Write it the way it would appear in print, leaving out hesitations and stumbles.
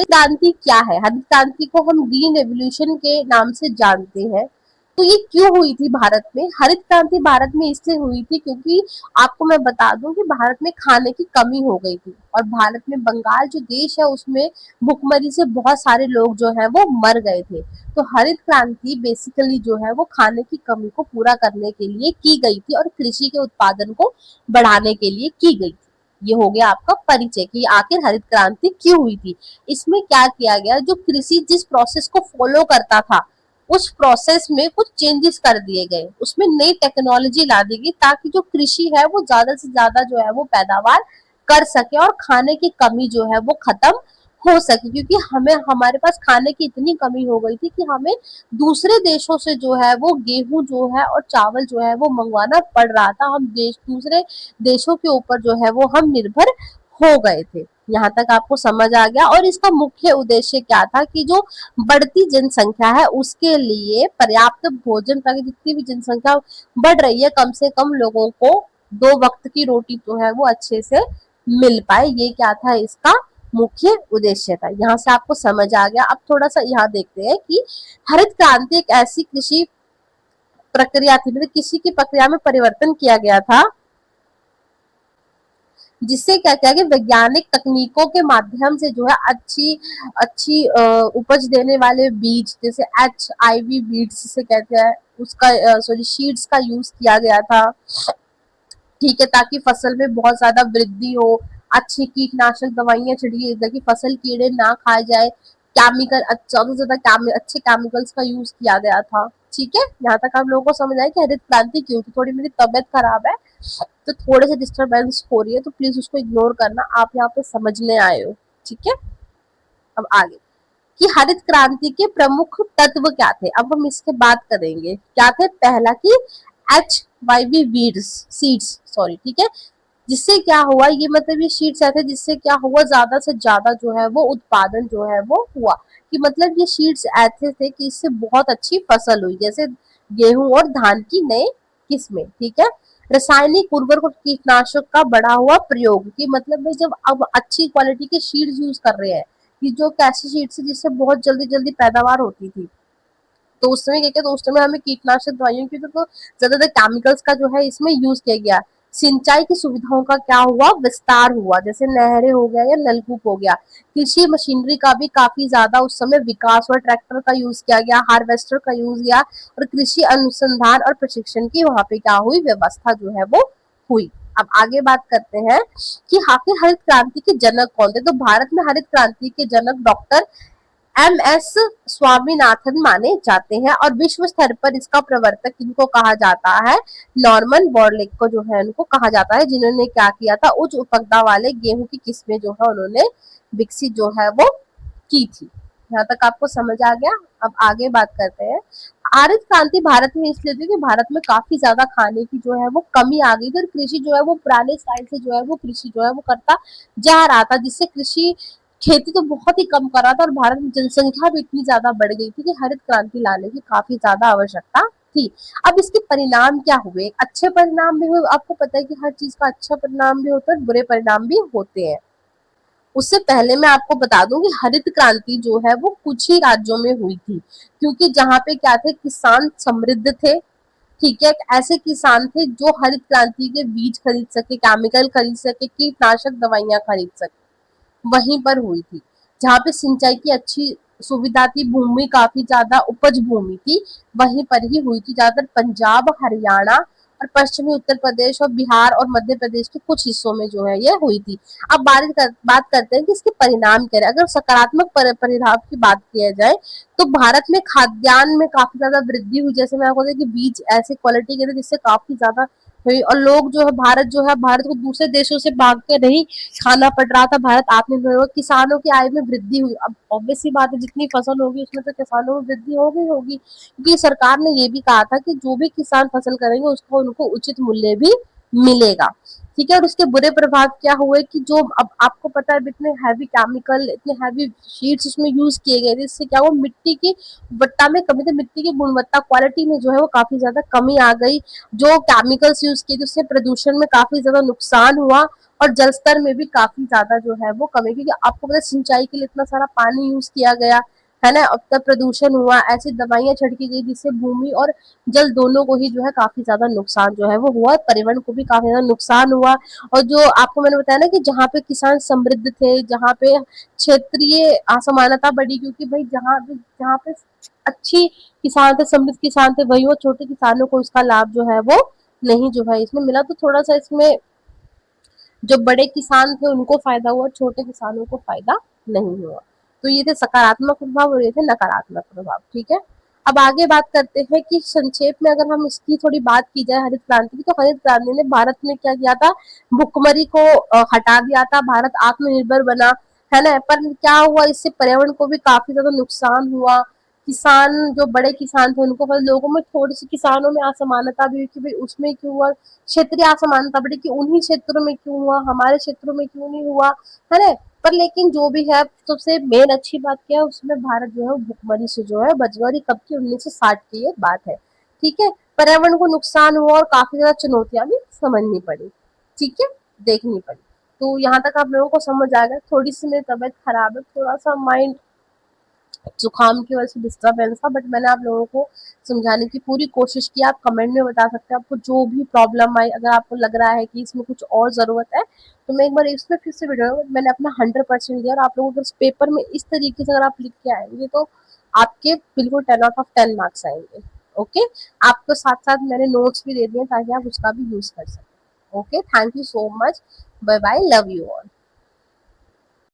हरित क्रांति क्या है? हरित क्रांति को हम ग्रीन रेवोल्यूशन के नाम से जानते हैं। तो ये क्यों हुई थी भारत में? हरित क्रांति भारत में इसलिए हुई थी क्योंकि आपको मैं बता दूं कि भारत में खाने की कमी हो गई थी और भारत में बंगाल जो देश है उसमें भुखमरी से बहुत सारे लोग जो है वो मर गए थे। तो हरित क्रांति बेसिकली जो है वो खाने की कमी को पूरा करने के लिए की गई थी और कृषि के उत्पादन को बढ़ाने के लिए की गई थी। ये हो गया आपका परिचय कि आखिर हरित क्रांति क्यों हुई थी। इसमें क्या किया गया, जो कृषि जिस प्रोसेस को फॉलो करता था उस प्रोसेस में कुछ चेंजेस कर दिए गए, उसमें नई टेक्नोलॉजी ला दी गई ताकि जो कृषि है वो ज्यादा से ज्यादा जो है वो पैदावार कर सके और खाने की कमी जो है वो खत्म हो सके। क्योंकि हमें हमारे पास खाने की इतनी कमी हो गई थी कि हमें दूसरे देशों से जो है वो गेहूं जो है और चावल जो है वो मंगवाना पड़ रहा था। हम दूसरे देशों के ऊपर जो है वो हम निर्भर हो गए थे। यहाँ तक आपको समझ आ गया। और इसका मुख्य उद्देश्य क्या था कि जो बढ़ती जनसंख्या है उसके लिए पर्याप्त भोजन, ताकि जितनी भी जनसंख्या बढ़ रही है कम से कम लोगों को 2 वक्त की रोटी जो है वो अच्छे से मिल पाए। ये क्या था, इसका मुख्य उद्देश्य था। यहाँ से आपको समझ आ गया। अब थोड़ा सा यहाँ देखते हैं कि हरित क्रांति एक ऐसी कृषि प्रक्रिया थी, मतलब कृषि की प्रक्रिया में परिवर्तन किया गया था जिससे क्या किया कि वैज्ञानिक तकनीकों के माध्यम से जो है अच्छी अच्छी उपज देने वाले बीज, जैसे HIV बीड्स जिसे कहते हैं, उसका सॉरी सीड्स का यूज किया गया था। ठीक है, ताकि फसल में बहुत ज्यादा वृद्धि हो। अच्छी कीटनाशक दवाइयां छिड़की गई ताकि फसल कीड़े ना खाए जाए। केमिकल ज्यादा से ज्यादा अच्छे केमिकल्स का यूज किया गया था। ठीक है, यहाँ तक आप लोगों को समझ आए कि हरित क्रांति क्यों थी। थोड़ी मेरी तबियत खराब है तो थोड़े से डिस्टरबेंस हो रही है, तो प्लीज उसको इग्नोर करना, आप यहाँ पे समझने आए हो। ठीक है, अब आगे कि हरित क्रांति के प्रमुख तत्व क्या थे, अब हम इसके बात करेंगे। क्या थे? पहला कि HYV सीड्स, सॉरी, ठीक है। जिससे क्या हुआ, ये मतलब ये शीट्स ऐसे जिससे क्या हुआ, ज्यादा से ज्यादा जो है वो उत्पादन जो है वो हुआ। कि मतलब ये शीट्स ऐसे थे कि इससे बहुत अच्छी फसल हुई, जैसे गेहूं और धान की नए किस्में। ठीक है, रासायनिक उर्वरक और कीटनाशक का बढ़ा हुआ प्रयोग, कि मतलब में जब अब अच्छी क्वालिटी के शीट्स यूज कर रहे हैं, कि जो कैसी शीट्स है जिससे बहुत जल्दी जल्दी पैदावार होती थी, तो उस समय क्या किया, तो उस समय हमें कीटनाशक दवाइयों की तो ज्यादातर केमिकल्स का जो है इसमें यूज किया गया। सिंचाई की सुविधाओं का क्या हुआ, विस्तार हुआ, जैसे नहरें हो गया या नलकूप हो गया। कृषि मशीनरी का भी काफी ज्यादा उस समय विकास हुआ, ट्रैक्टर का यूज किया गया, हार्वेस्टर का यूज किया, और कृषि अनुसंधान और प्रशिक्षण की वहां पे क्या हुई, व्यवस्था जो है वो हुई। अब आगे बात करते हैं कि आखिर हरित क्रांति के जनक कौन थे। तो भारत में हरित क्रांति के जनक डॉक्टर MS स्वामीनाथन माने जाते हैं, और विश्व स्तर पर इसका प्रवर्तक इनको कहा जाता है, नॉर्मन बोरलैग को जो है उनको कहा जाता है, जिन्होंने क्या किया था, उच्च उपजता वाले गेहूं की किस्में जो है उन्होंने विकसित जो है वो की थी। यहाँ तक आपको समझ आ गया। अब आगे बात करते हैं। हरित क्रांति भारत में इसलिए थी कि भारत में काफी ज्यादा खाने की जो है वो कमी आ गई थी, और कृषि जो है वो पुराने स्टाइल से जो है वो कृषि जो है वो करता जा रहा था, जिससे कृषि खेती तो बहुत ही कम कर रहा था, और भारत में जनसंख्या भी इतनी ज्यादा बढ़ गई थी कि हरित क्रांति लाने की काफी ज्यादा आवश्यकता थी। अब इसके परिणाम क्या हुए, अच्छे परिणाम भी हुए। आपको पता है कि हर चीज का अच्छा परिणाम भी होता है, बुरे परिणाम भी होते हैं। उससे पहले मैं आपको बता दूं कि हरित क्रांति जो है वो कुछ ही राज्यों में हुई थी, क्योंकि जहाँ पे क्या थे, किसान समृद्ध थे। ठीक है, ऐसे किसान थे जो हरित क्रांति के बीज खरीद सके, केमिकल खरीद सके, कीटनाशक दवाइयां खरीद सके, वहीं पर हुई थी। जहाँ पे सिंचाई की अच्छी सुविधा थी, भूमि काफी ज्यादा उपज भूमि थी, वहीं पर ही हुई थी। ज्यादातर पंजाब, हरियाणा और पश्चिमी उत्तर प्रदेश और बिहार और मध्य प्रदेश के कुछ हिस्सों में जो है ये हुई थी। अब बात करते हैं कि इसके परिणाम क्या रहे। अगर सकारात्मक परिणाम की बात किया जाए तो भारत में खाद्यान्न में काफी ज्यादा वृद्धि हुई। जैसे मैं आपको कि बीज ऐसे क्वालिटी के थे जिससे काफी ज्यादा हुई, और लोग जो है भारत को दूसरे देशों से भाग के नहीं खाना पड़ रहा था, भारत आत्मनिर्भर हुआ, किसानों की आय में वृद्धि हुई। अब ऑब्वियस सी बात है, जितनी फसल होगी उसमें तो किसानों में वृद्धि होगी होगी, क्योंकि सरकार ने ये भी कहा था कि जो भी किसान फसल करेंगे उसको उनको उचित मूल्य भी मिलेगा। ठीक है, और उसके बुरे प्रभाव क्या हुए कि जो अब आपको पता है इतने हैवी केमिकल, इतने हैवी शीट्स उसमें यूज किए गए थे, इससे क्या हुआ, मिट्टी की गुणवत्ता में कमी, तो मिट्टी की गुणवत्ता क्वालिटी में जो है वो काफी ज्यादा कमी आ गई। जो केमिकल्स यूज किए उससे प्रदूषण में काफी ज्यादा नुकसान हुआ, और जल स्तर में भी काफी ज्यादा जो है वो कमी, क्योंकि आपको पता है सिंचाई के लिए इतना सारा पानी यूज किया गया है ना, अब तक प्रदूषण हुआ, ऐसी दवाइयां छिड़की गई जिससे भूमि और जल दोनों को ही जो है काफी ज्यादा नुकसान जो है वो हुआ, पर्यावरण को भी काफी ज्यादा नुकसान हुआ। और जो आपको मैंने बताया ना कि जहाँ पे किसान समृद्ध थे, जहाँ पे क्षेत्रीय असमानता बढ़ी, क्योंकि भाई जहाँ पे अच्छी किसान थे, समृद्ध किसान थे, वही वो छोटे किसानों को इसका लाभ जो है वो नहीं जो है इसमें मिला, तो थोड़ा सा इसमें जो बड़े किसान थे उनको फायदा हुआ, छोटे किसानों को फायदा नहीं हुआ। तो ये थे सकारात्मक प्रभाव और ये थे नकारात्मक प्रभाव। ठीक है, अब आगे बात करते हैं कि संक्षेप में अगर हम इसकी थोड़ी बात की जाए हरित क्रांति की, तो हरित क्रांति ने भारत में क्या किया था, भुखमरी को हटा दिया था, भारत आत्मनिर्भर बना, है ना। पर क्या हुआ, इससे पर्यावरण को भी काफी ज्यादा नुकसान हुआ। किसान जो बड़े किसान थे उनको, पर लोगों में थोड़ी सी किसानों में असमानता भी हुई कि भाई उसमें क्यों हुआ, क्षेत्रीय असमानता बढ़ी कि उन्हीं क्षेत्रों में क्यों हुआ, हमारे क्षेत्रों में क्यों नहीं हुआ, है ना। पर लेकिन जो भी है, सबसे मेन अच्छी बात क्या है, उसमें भारत जो है भुखमरी से जो है बच गया, और ये कब की, 1960 की ये बात है। ठीक है, पर्यावरण को नुकसान हुआ और काफी ज्यादा चुनौतियां भी समझनी पड़ी। ठीक है, देखनी पड़ी। तो यहाँ तक आप लोगों को समझ आ गया। थोड़ी सी मेरी तबीयत खराब है, थोड़ा सा माइंड जुकाम की वजह से डिस्टर्बेंस था, बट मैंने आप लोगों को समझाने की पूरी कोशिश की। आप कमेंट में बता सकते हैं आपको जो भी प्रॉब्लम आई, अगर आपको लग रहा है कि इसमें कुछ और ज़रूरत है, तो मैं एक बार इसमें फिर से वीडियो, मैंने अपना 100% दिया, और आप लोगों को इस पेपर में इस तरीके से अगर आप लिख के आएंगे तो आपके बिल्कुल 10 out of 10 मार्क्स आएंगे। ओके, आपको साथ साथ मैंने नोट्स भी दे दिए ताकि आप उसका भी यूज़ कर सकें। Okay, thank you so much, bye bye, love you all.